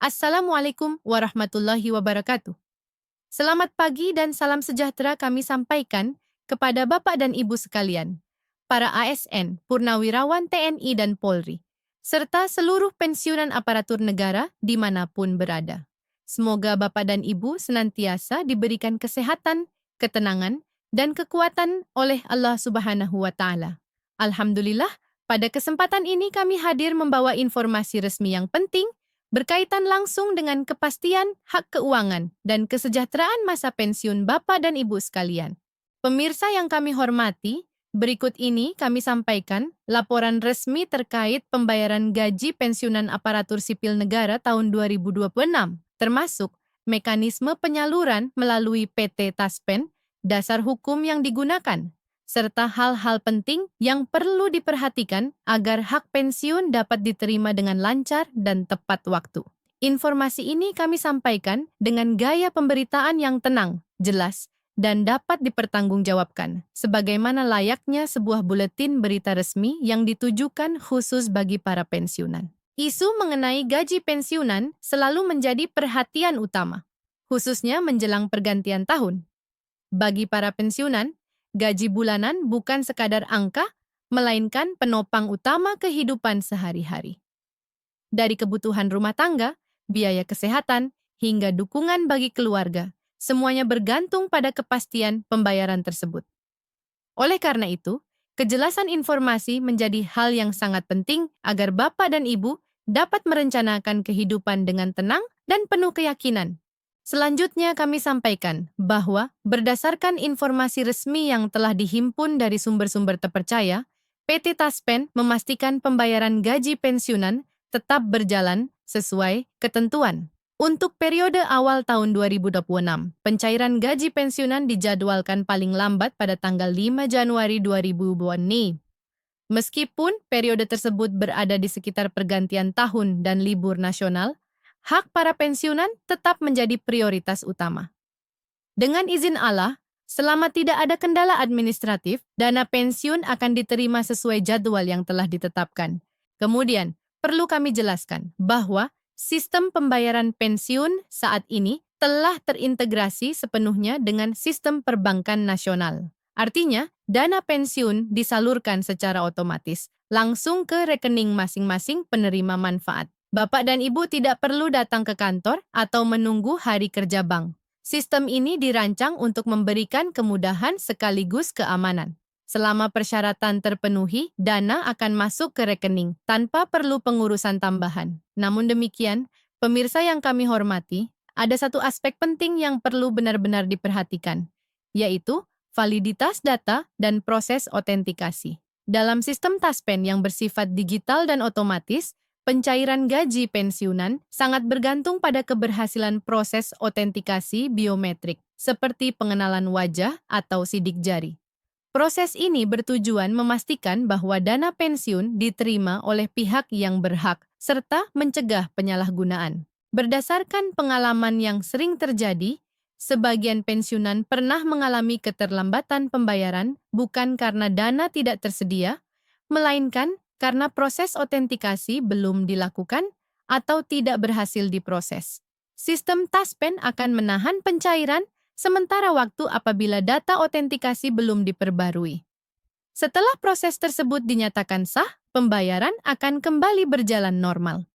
Assalamualaikum warahmatullahi wabarakatuh. Selamat pagi dan salam sejahtera kami sampaikan kepada Bapak dan Ibu sekalian, para ASN, Purnawirawan TNI dan Polri, serta seluruh pensiunan aparatur negara dimanapun berada. Semoga Bapak dan Ibu senantiasa diberikan kesehatan, ketenangan, dan kekuatan oleh Allah Subhanahu wa Ta'ala. Alhamdulillah, pada kesempatan ini kami hadir membawa informasi resmi yang penting berkaitan langsung dengan kepastian hak keuangan dan kesejahteraan masa pensiun Bapak dan Ibu sekalian. Pemirsa yang kami hormati, berikut ini kami sampaikan laporan resmi terkait pembayaran gaji pensiunan aparatur sipil negara tahun 2026, termasuk mekanisme penyaluran melalui PT Taspen, dasar hukum yang digunakan, serta hal-hal penting yang perlu diperhatikan agar hak pensiun dapat diterima dengan lancar dan tepat waktu. Informasi ini kami sampaikan dengan gaya pemberitaan yang tenang, jelas, dan dapat dipertanggungjawabkan, sebagaimana layaknya sebuah buletin berita resmi yang ditujukan khusus bagi para pensiunan. Isu mengenai gaji pensiunan selalu menjadi perhatian utama, khususnya menjelang pergantian tahun. Bagi para pensiunan, gaji bulanan bukan sekadar angka, melainkan penopang utama kehidupan sehari-hari. Dari kebutuhan rumah tangga, biaya kesehatan, hingga dukungan bagi keluarga, semuanya bergantung pada kepastian pembayaran tersebut. Oleh karena itu, kejelasan informasi menjadi hal yang sangat penting agar Bapak dan Ibu dapat merencanakan kehidupan dengan tenang dan penuh keyakinan. Selanjutnya kami sampaikan bahwa berdasarkan informasi resmi yang telah dihimpun dari sumber-sumber terpercaya, PT Taspen memastikan pembayaran gaji pensiunan tetap berjalan sesuai ketentuan. Untuk periode awal tahun 2026, pencairan gaji pensiunan dijadwalkan paling lambat pada tanggal 5 Januari 2026. Meskipun periode tersebut berada di sekitar pergantian tahun dan libur nasional, hak para pensiunan tetap menjadi prioritas utama. Dengan izin Allah, selama tidak ada kendala administratif, dana pensiun akan diterima sesuai jadwal yang telah ditetapkan. Kemudian, perlu kami jelaskan bahwa sistem pembayaran pensiun saat ini telah terintegrasi sepenuhnya dengan sistem perbankan nasional. Artinya, dana pensiun disalurkan secara otomatis langsung ke rekening masing-masing penerima manfaat. Bapak dan Ibu tidak perlu datang ke kantor atau menunggu hari kerja bank. Sistem ini dirancang untuk memberikan kemudahan sekaligus keamanan. Selama persyaratan terpenuhi, dana akan masuk ke rekening tanpa perlu pengurusan tambahan. Namun demikian, pemirsa yang kami hormati, ada satu aspek penting yang perlu benar-benar diperhatikan, yaitu validitas data dan proses otentikasi. Dalam sistem Taspen yang bersifat digital dan otomatis, pencairan gaji pensiunan sangat bergantung pada keberhasilan proses otentikasi biometrik, seperti pengenalan wajah atau sidik jari. Proses ini bertujuan memastikan bahwa dana pensiun diterima oleh pihak yang berhak, serta mencegah penyalahgunaan. Berdasarkan pengalaman yang sering terjadi, sebagian pensiunan pernah mengalami keterlambatan pembayaran bukan karena dana tidak tersedia, melainkan karena proses otentikasi belum dilakukan atau tidak berhasil diproses. Sistem Taspen akan menahan pencairan sementara waktu apabila data otentikasi belum diperbarui. Setelah proses tersebut dinyatakan sah, pembayaran akan kembali berjalan normal.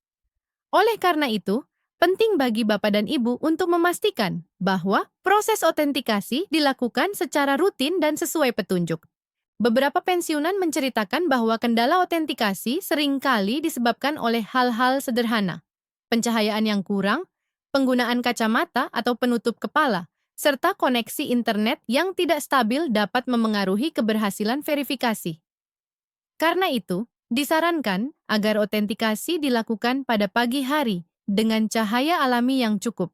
Oleh karena itu, penting bagi Bapak dan Ibu untuk memastikan bahwa proses otentikasi dilakukan secara rutin dan sesuai petunjuk. Beberapa pensiunan menceritakan bahwa kendala otentikasi seringkali disebabkan oleh hal-hal sederhana, pencahayaan yang kurang, penggunaan kacamata atau penutup kepala, serta koneksi internet yang tidak stabil dapat memengaruhi keberhasilan verifikasi. Karena itu, disarankan agar otentikasi dilakukan pada pagi hari dengan cahaya alami yang cukup,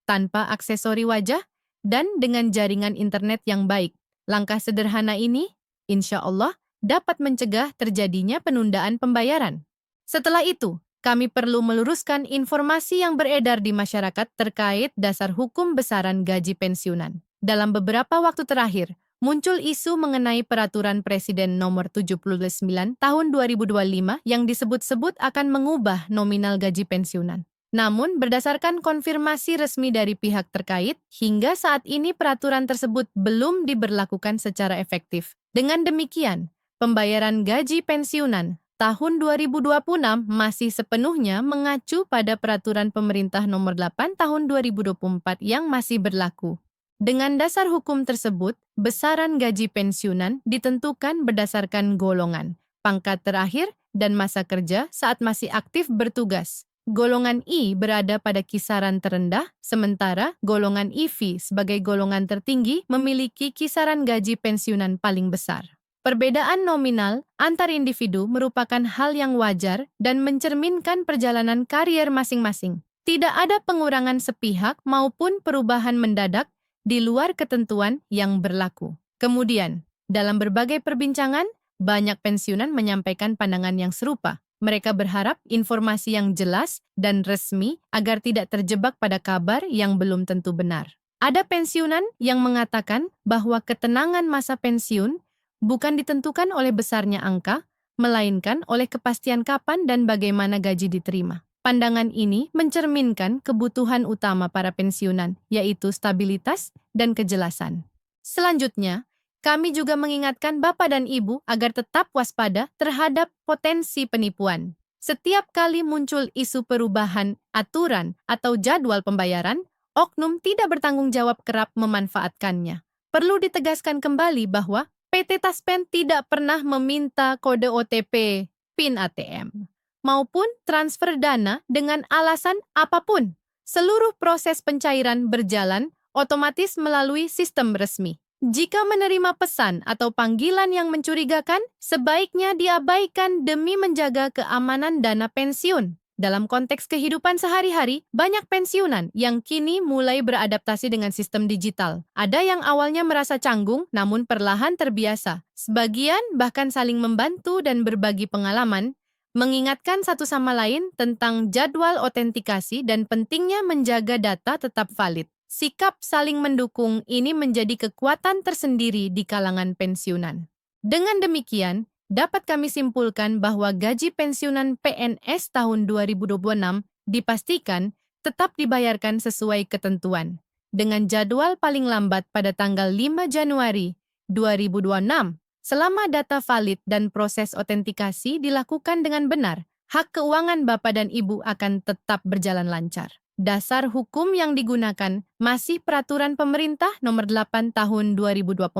tanpa aksesori wajah, dan dengan jaringan internet yang baik. Langkah sederhana ini insya Allah dapat mencegah terjadinya penundaan pembayaran. Setelah itu, kami perlu meluruskan informasi yang beredar di masyarakat terkait dasar hukum besaran gaji pensiunan. Dalam beberapa waktu terakhir, muncul isu mengenai peraturan Presiden nomor 79 tahun 2025 yang disebut-sebut akan mengubah nominal gaji pensiunan. Namun, berdasarkan konfirmasi resmi dari pihak terkait, hingga saat ini peraturan tersebut belum diberlakukan secara efektif. Dengan demikian, pembayaran gaji pensiunan tahun 2026 masih sepenuhnya mengacu pada peraturan pemerintah nomor 8 tahun 2024 yang masih berlaku. Dengan dasar hukum tersebut, besaran gaji pensiunan ditentukan berdasarkan golongan, pangkat terakhir, dan masa kerja saat masih aktif bertugas. Golongan I berada pada kisaran terendah, sementara golongan IV sebagai golongan tertinggi memiliki kisaran gaji pensiunan paling besar. Perbedaan nominal antar individu merupakan hal yang wajar dan mencerminkan perjalanan karier masing-masing. Tidak ada pengurangan sepihak maupun perubahan mendadak di luar ketentuan yang berlaku. Kemudian, dalam berbagai perbincangan, banyak pensiunan menyampaikan pandangan yang serupa. Mereka berharap informasi yang jelas dan resmi agar tidak terjebak pada kabar yang belum tentu benar. Ada pensiunan yang mengatakan bahwa ketenangan masa pensiun bukan ditentukan oleh besarnya angka, melainkan oleh kepastian kapan dan bagaimana gaji diterima. Pandangan ini mencerminkan kebutuhan utama para pensiunan, yaitu stabilitas dan kejelasan. Selanjutnya, kami juga mengingatkan Bapak dan Ibu agar tetap waspada terhadap potensi penipuan. Setiap kali muncul isu perubahan aturan atau jadwal pembayaran, oknum tidak bertanggung jawab kerap memanfaatkannya. Perlu ditegaskan kembali bahwa PT Taspen tidak pernah meminta kode OTP PIN ATM maupun transfer dana dengan alasan apapun. Seluruh proses pencairan berjalan otomatis melalui sistem resmi. Jika menerima pesan atau panggilan yang mencurigakan, sebaiknya diabaikan demi menjaga keamanan dana pensiun. Dalam konteks kehidupan sehari-hari, banyak pensiunan yang kini mulai beradaptasi dengan sistem digital. Ada yang awalnya merasa canggung, namun perlahan terbiasa. Sebagian bahkan saling membantu dan berbagi pengalaman, mengingatkan satu sama lain tentang jadwal otentikasi dan pentingnya menjaga data tetap valid. Sikap saling mendukung ini menjadi kekuatan tersendiri di kalangan pensiunan. Dengan demikian, dapat kami simpulkan bahwa gaji pensiunan PNS tahun 2026 dipastikan tetap dibayarkan sesuai ketentuan, dengan jadwal paling lambat pada tanggal 5 Januari 2026. Selama data valid dan proses otentikasi dilakukan dengan benar, hak keuangan Bapak dan Ibu akan tetap berjalan lancar. Dasar hukum yang digunakan masih Peraturan Pemerintah Nomor 8 Tahun 2024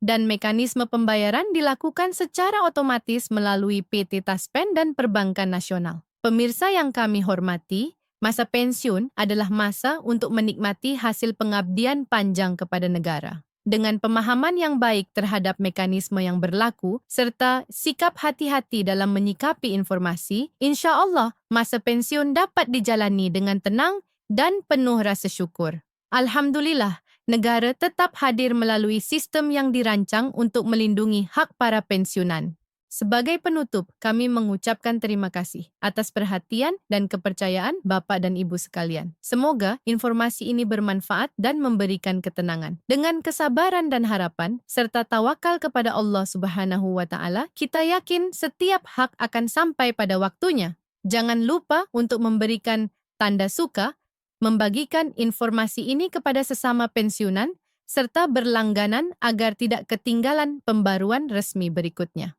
dan mekanisme pembayaran dilakukan secara otomatis melalui PT Taspen dan Perbankan Nasional. Pemirsa yang kami hormati, masa pensiun adalah masa untuk menikmati hasil pengabdian panjang kepada negara. Dengan pemahaman yang baik terhadap mekanisme yang berlaku, serta sikap hati-hati dalam menyikapi informasi, insya Allah masa pensiun dapat dijalani dengan tenang dan penuh rasa syukur. Alhamdulillah, negara tetap hadir melalui sistem yang dirancang untuk melindungi hak para pensiunan. Sebagai penutup, kami mengucapkan terima kasih atas perhatian dan kepercayaan Bapak dan Ibu sekalian. Semoga informasi ini bermanfaat dan memberikan ketenangan. Dengan kesabaran dan harapan, serta tawakal kepada Allah Subhanahu wa Ta'ala, kita yakin setiap hak akan sampai pada waktunya. Jangan lupa untuk memberikan tanda suka, membagikan informasi ini kepada sesama pensiunan, serta berlangganan agar tidak ketinggalan pembaruan resmi berikutnya.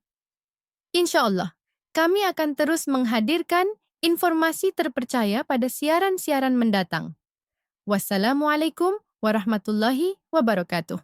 Insya Allah, kami akan terus menghadirkan informasi terpercaya pada siaran-siaran mendatang. Wassalamualaikum warahmatullahi wabarakatuh.